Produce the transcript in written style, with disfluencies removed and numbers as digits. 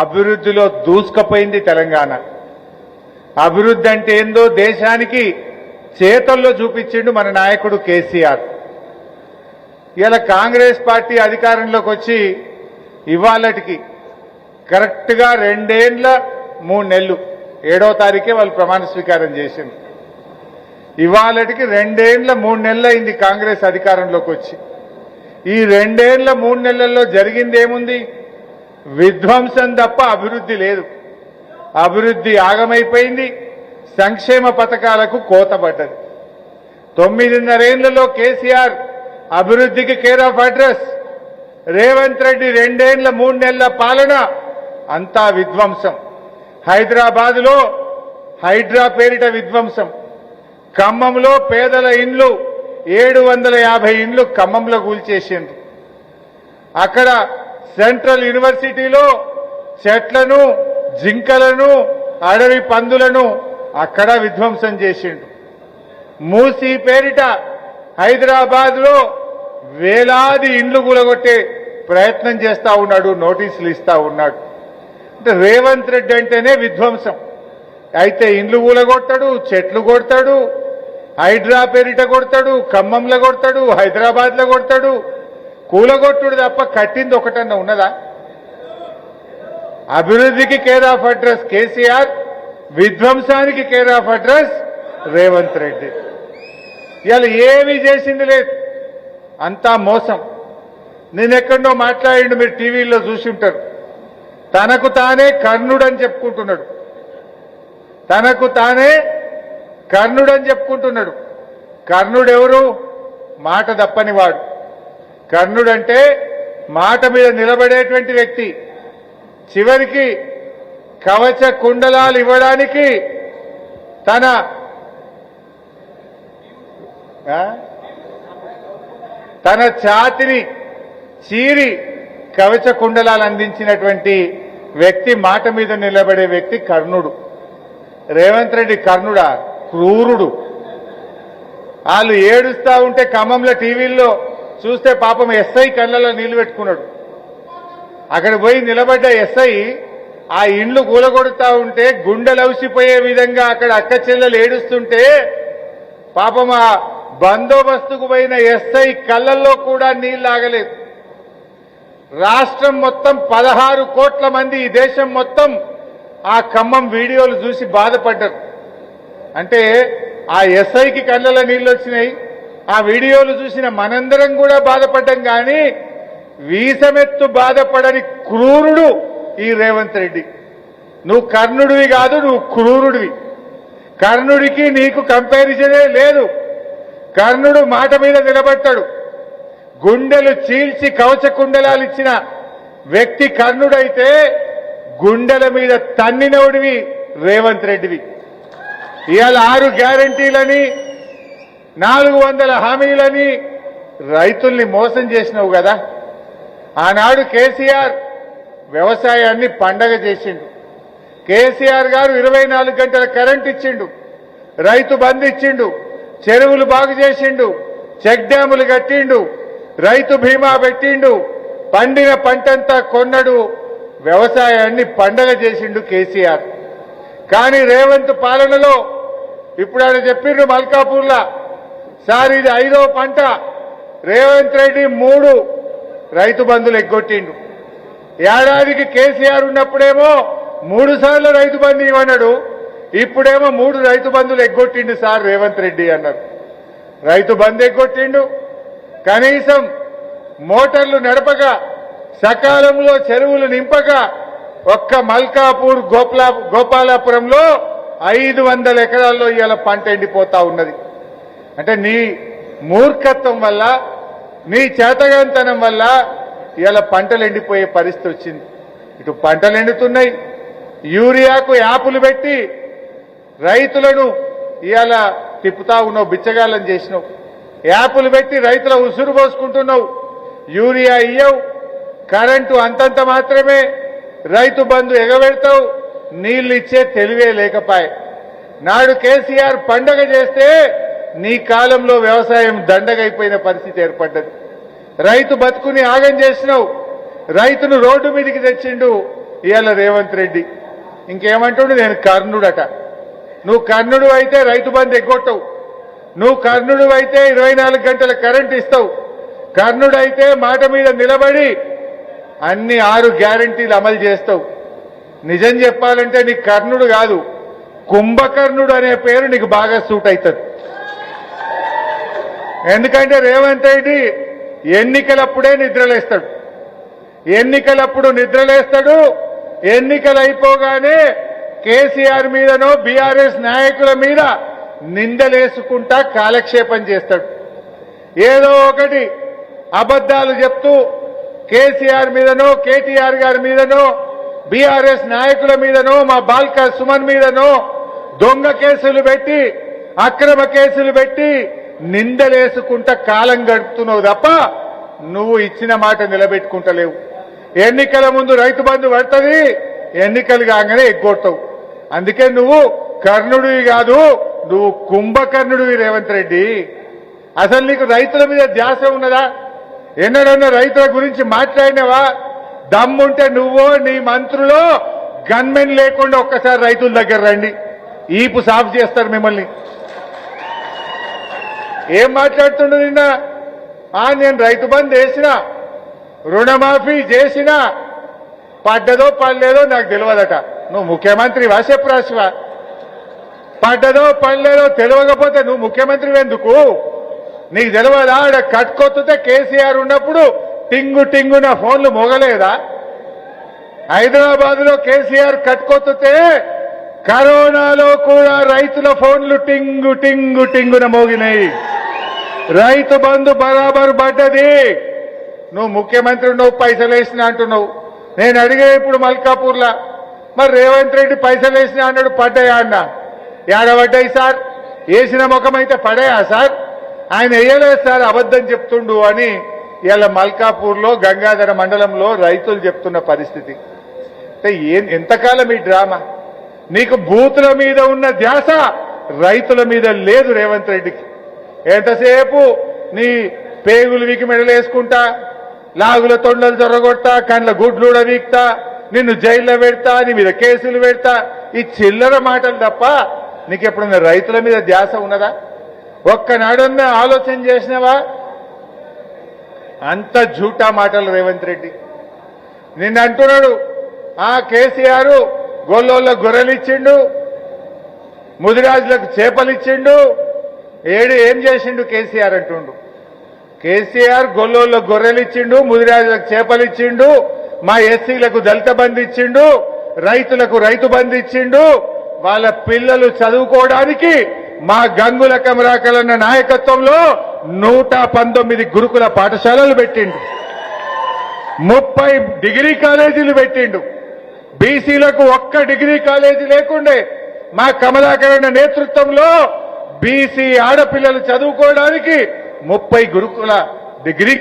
అభివృద్ధిలో దూసుకుపోయింది తెలంగాణ. అభివృద్ధి అంటే ఏందో దేశానికి చేతల్లో చూపించిండు మన నాయకుడు కేసీఆర్. ఇలా కాంగ్రెస్ పార్టీ అధికారంలోకి వచ్చి ఇవాళటికి కరెక్ట్గా 2 ఏళ్ల 3 నెలలు, 7వ తారీఖే వాళ్ళు ప్రమాణ స్వీకారం చేసింది. ఇవాళటికి 2 ఏళ్ల 3 నెలలు అయింది కాంగ్రెస్ అధికారంలోకి వచ్చి. ఈ 2 ఏళ్ల 3 నెలల్లో జరిగింది ఏముంది? విధ్వంసం తప్ప అభివృద్ధి లేదు. అభివృద్ధి ఆగమైపోయింది. సంక్షేమ పథకాలకు కోతపడ్డది. 9.5 ఏళ్లలో కేసీఆర్ అభివృద్ధికి care of address. Revanth Reddy 2 ఏళ్ల 3 నెలల పాలన అంతా విధ్వంసం. హైదరాబాద్లో హైడ్రా పేరిట విధ్వంసం. ఖమ్మంలో పేదల ఇండ్లు 750 ఇండ్లు ఖమ్మంలో కూల్చేసింది. అక్కడ సెంట్రల్ యూనివర్సిటీలో చెట్లను, జింకలను, అడవి పందులను అక్కడ విధ్వంసం చేసిండు. మూసీ పేరిట హైదరాబాద్లో వేలాది ఇండ్లు కూలగొట్టే ప్రయత్నం చేస్తా ఉన్నాడు, నోటీసులు ఇస్తా ఉన్నాడు. అంటే రేవంత్ రెడ్డి అంటేనే విధ్వంసం. అయితే ఇండ్లు కూలగొడతాడు, చెట్లు కొడతాడు, హైడ్రా పేరిట కొడతాడు, ఖమ్మంలో కొడతాడు, హైదరాబాద్లో కొడతాడు. కూలగొట్టుడు తప్ప కట్టింది ఒకటన్నా ఉన్నదా? అభివృద్ధికి కేర్ ఆఫ్ అడ్రస్ కేసీఆర్, విధ్వంసానికి care of address Revanth Reddy. ఇవాళ ఏమీ చేసింది లేదు, అంతా మోసం. నేనెక్కడో మాట్లాడిండు, మీరు టీవీలో చూసి ఉంటారు. తనకు తానే కర్ణుడు అని చెప్పుకుంటున్నాడు. తనకు తానే కర్ణుడు అని చెప్పుకుంటున్నాడు. కర్ణుడు ఎవరు? మాట తప్పని వాడు. కర్ణుడు అంటే మాట మీద నిలబడేటువంటి వ్యక్తి. చివరికి కవచ కుండలాలు ఇవ్వడానికి తన ఛాతిని చీరి కవచ కుండలాలు అందించినటువంటి వ్యక్తి, మాట మీద నిలబడే వ్యక్తి కర్ణుడు. రేవంత్ రెడ్డి కర్ణుడా? క్రూరుడు. వాళ్ళు ఏడుస్తా ఉంటే ఖమ్మంలో టీవీల్లో చూస్తే పాపం ఎస్ఐ కళ్ళలో నీళ్లు పెట్టుకున్నాడు. అక్కడ పోయి నిలబడ్డ ఎస్ఐ ఆ ఇండ్లు కూలగొడుతా ఉంటే గుండెలవిసిపోయే విధంగా అక్కడ అక్క చెల్లెలు ఏడుస్తుంటే పాపం ఆ బందోబస్తుకు పోయిన ఎస్ఐ కళ్ళల్లో కూడా నీళ్లు ఆగలేదు. రాష్ట్రం మొత్తం 16 కోట్ల మంది, ఈ దేశం మొత్తం ఆ ఖమ్మం వీడియోలు చూసి బాధపడ్డారు. అంటే ఆ ఎస్ఐకి కళ్ళలో నీళ్లు వచ్చినాయి. ఆ వీడియోలు చూసిన మనందరం కూడా బాధపడ్డాం. కానీ వీసమెత్తు బాధపడని క్రూరుడు ఈ రేవంత్ రెడ్డి. నువ్వు కర్ణుడివి కాదు, నువ్వు క్రూరుడివి. కర్ణుడికి నీకు కంపారిజనే లేదు. కర్ణుడు మాట మీద నిలబడతాడు. గుండెలు చీల్చి కవచ కుండలాలు ఇచ్చిన వ్యక్తి కర్ణుడైతే గుండెల మీద తన్నినవుడివి రేవంత్ రెడ్డివి. ఇవాళ 6 గ్యారంటీలని, 400 హామీలని రైతుల్ని మోసం చేసినావు కదా. ఆనాడు కేసీఆర్ వ్యవసాయాన్ని పండగ చేసిండు. కేసీఆర్ గారు 24 గంటల కరెంట్ ఇచ్చిండు, రైతు బంధు ఇచ్చిండు, చెరువులు బాగు చేసిండు, చెక్ డ్యాములు కట్టిండు, రైతు బీమా పెట్టిండు, పండిన పంటంతా కొన్నడు, వ్యవసాయాన్ని పండగ చేసిండు కేసీఆర్. కానీ రేవంత్ పాలనలో ఇప్పుడు ఆయన చెప్పిండ్రు మల్కాపూర్లా, సార్ ఇది 5వ పంట. రేవంత్ రెడ్డి 3 రైతు బంధులు ఎగ్గొట్టిండు. ఏడాదికి కేసీఆర్ ఉన్నప్పుడేమో 3 సార్లు రైతు బంధు ఇవ్వన్నాడు, ఇప్పుడేమో 3 రైతు బంధులు ఎగ్గొట్టిండు సార్ రేవంత్ రెడ్డి అన్నారు. రైతు బంధు ఎగ్గొట్టిండు. కనీసం మోటార్లు నడపక, సకాలంలో చెరువులు నింపక, ఒక్క మల్కాపూర్ గోపాలాపురంలో 500 ఎకరాల్లో ఇవాళ పంట ఎండిపోతా ఉన్నది. అంటే నీ మూర్ఖత్వం వల్ల, నీ చేతగాంతనం వల్ల ఇవాళ పంటలు ఎండిపోయే పరిస్థితి వచ్చింది. ఇటు పంటలు ఎండుతున్నాయి, యూరియాకు యాపులు పెట్టి రైతులను ఇవాళ తిప్పుతా ఉన్నావు, బిచ్చగాళ్ళని చేసినావు. యాపులు పెట్టి రైతుల ఉసురు పోసుకుంటున్నావు. యూరియా ఇయ్యవు, కరెంటు అంతంత మాత్రమే, రైతు బంధు ఎగబెడతావు. నీళ్లు ఇచ్చే తెలివే లేకపాయే. నాడు కేసీఆర్ పండగ చేస్తే నీ కాలంలో వ్యవసాయం దండగైపోయిన పరిస్థితి ఏర్పడ్డది. రైతు బతుకుని ఆగం చేసినావు. రైతును రోడ్డు మీదకి తెచ్చిండు ఇవాళ రేవంత్ రెడ్డి ఇంకేమంటుండు, నేను కర్ణుడట. నువ్వు కర్ణుడు అయితే రైతు బంధు ఎగ్గొట్టవు, నువ్వు కర్ణుడు అయితే 24 గంటల కరెంట్ ఇస్తావు, కర్ణుడు అయితే మాట మీద నిలబడి అన్ని 6 గ్యారంటీలు అమలు చేస్తావు. నిజం చెప్పాలంటే నీకు కర్ణుడు కాదు, కుంభకర్ణుడు అనే పేరు నీకు బాగా సూట్ అవుతుంది. ఎందుకంటే రేవంత్ రెడ్డి ఎన్నికలప్పుడే నిద్రలేస్తాడు, ఎన్నికలప్పుడు నిద్రలేస్తాడు. ఎన్నికలు అయిపోగానే కేసీఆర్ మీదనో బీఆర్ఎస్ నాయకుల మీద నిందలేసుకుంటా కాలక్షేపం చేస్తాడు. ఏదో ఒకటి అబద్ధాలు చెప్తూ కేసీఆర్ మీదనో కేటీఆర్ గారి మీదనో బీఆర్ఎస్ నాయకుల మీదనో మా బాల్కా సుమన్ మీదనో దొంగ కేసులు పెట్టి అక్రమ కేసులు పెట్టి నిందలేసుకుంటా కాలం గడుపుతున్నావు తప్ప నువ్వు ఇచ్చిన మాట నిలబెట్టుకుంటలేవు. ఎన్నికల ముందు రైతు బంధు పడుతుంది, ఎన్నికలు కాగానే ఎగ్గొట్టవు. అందుకే నువ్వు కర్ణుడివి కాదు, నువ్వు కుంభకర్ణుడివి రేవంత్ రెడ్డి. అసలు నీకు రైతుల మీద ధ్యాస ఉన్నదా? ఎన్నడన్నా రైతుల గురించి మాట్లాడినవా? దమ్ముంటే నువ్వో నీ మంత్రులో గన్మెన్ లేకుండా ఒక్కసారి రైతుల దగ్గర రండి, ఈపు సాఫ్ చేస్తారు మిమ్మల్ని. ఏం మాట్లాడుతుండు నిన్న? నేను రైతు బంధు వేసిన, రుణమాఫీ చేసిన, పడ్డదో పడలేదో నాకు తెలియదట. నువ్వు ముఖ్యమంత్రి వాసెప్రాశివా? పడ్డదో పడలేదో తెలియకపోతే నువ్వు ముఖ్యమంత్రి ఎందుకు? నీకు తెలియదా? ఆడ కట్టుకొత్తుతే కేసీఆర్ ఉన్నప్పుడు టింగు టింగున ఫోన్లు మోగలేదా? హైదరాబాద్ లో కేసీఆర్ కట్టుకొత్తుతే కరోనాలో కూడా రైతుల ఫోన్లు టింగు టింగు టింగున మోగినాయి. రైతు బంధు బరాబర్ పడ్డది. నువ్వు ముఖ్యమంత్రి నువ్వు పైసలు వేసినా అంటున్నావు. నేను అడిగే ఇప్పుడు మల్కాపూర్లా, మరి రేవంత్ రెడ్డి పైసలు వేసినా అన్నాడు, పడ్డాయా అన్నా? ఏడబడ్డాయి సార్? వేసిన ముఖం అయితే పడాయా సార్? ఆయన వేయలేదు సార్, అబద్ధం చెప్తుండు అని ఇలా మల్కాపూర్లో గంగాధర మండలంలో రైతులు చెప్తున్న పరిస్థితి. ఎంతకాలం ఈ డ్రామా? నీకు బూతుల మీద ఉన్న ధ్యాస రైతుల మీద లేదు రేవంత్ రెడ్డికి. ఎంతసేపు నీ పేగులు వీకి మెడలేసుకుంటా, లాగుల తొండలు జొరగొడతా, కండ్ల గుడ్లూడ వీక్తా, నిన్ను జైల్లో పెడతా, నీ మీద కేసులు పెడతా, ఈ చిల్లర మాటలు తప్ప నీకు ఎప్పుడన్నా రైతుల మీద ధ్యాస ఉన్నదా? ఒక్కనాడన్నా ఆలోచన చేసినవా? అంత జూటా మాటలు రేవంత్ రెడ్డి. నిన్న అంటున్నాడు, కేసీఆర్ గొల్లోళ్ళకు గొర్రెలిచ్చిండు, ముదిరాజులకు చేపలిచ్చిండు, ఏం చేసిండు కేసీఆర్ అంటుండు. కేసీఆర్ గొల్లోళ్ళకు గొర్రెలిచ్చిండు, ముదిరాజులకు చేపలిచ్చిండు, మా ఎస్సీలకు దళిత బంధు ఇచ్చిండు, రైతులకు రైతు బంధు ఇచ్చిండు, వాళ్ళ పిల్లలు చదువుకోవడానికి మా గంగుల కమరాకలన్న నాయకత్వంలో 119 గురుకుల పాఠశాలలు పెట్టిండు, 30 డిగ్రీ కాలేజీలు పెట్టిండు. బీసీలకు ఒక్క డిగ్రీ కాలేజీ లేకుండే మా కమలాకరణ నేతృత్వంలో బీసీ ఆడపిల్లలు చదువుకోవడానికి 30 గురుకుల డిగ్రీ